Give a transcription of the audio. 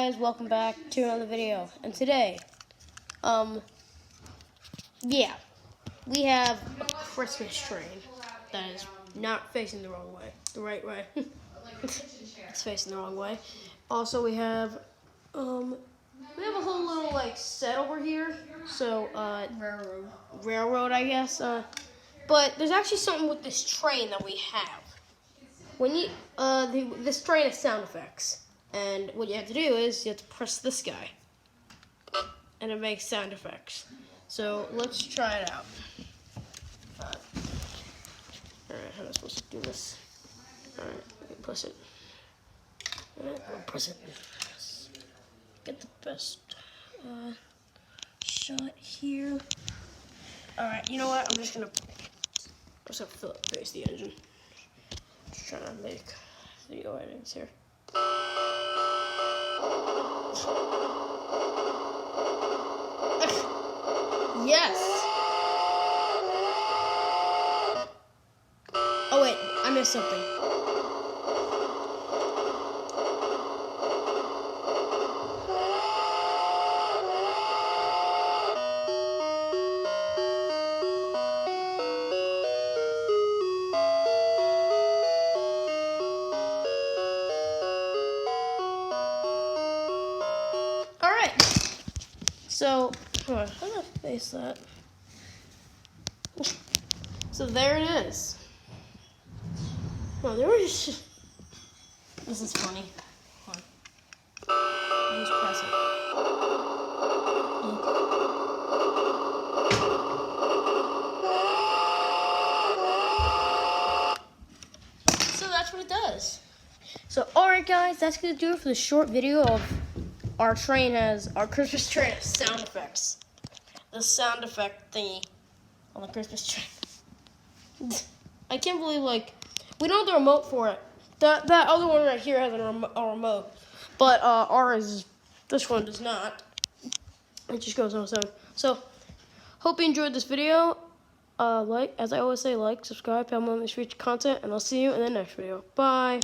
guys, welcome back to another video. And today, we have a Christmas train that is not facing the wrong way, the right way. It's facing the wrong way. Also, we have a whole little set over here. So railroad, I guess. But there's actually something with this train that we have. When you this train has sound effects. And what you have to do is you have to press this guy, and it makes sound effects. So let's try it out. Alright, how am I supposed to do this? Alright, let me press it. Alright, I'll press it. Get the best shot here. Alright, you know what? I'm just gonna face the engine. Just trying to make video edits here. Yes. Oh wait, I missed something. All right. So, how do I face that? So there it is. Oh, there is. This is funny. Hold on. Just press it. So that's what it does. So, alright guys, that's gonna do it for the short video of our Christmas train has sound effects. The sound effect thingy on the Christmas train. I can't believe, we don't have the remote for it. That other one right here has a remote. But this one does not. It just goes on its own. So, hope you enjoyed this video. As I always say, like, subscribe, tell me this future content, and I'll see you in the next video. Bye.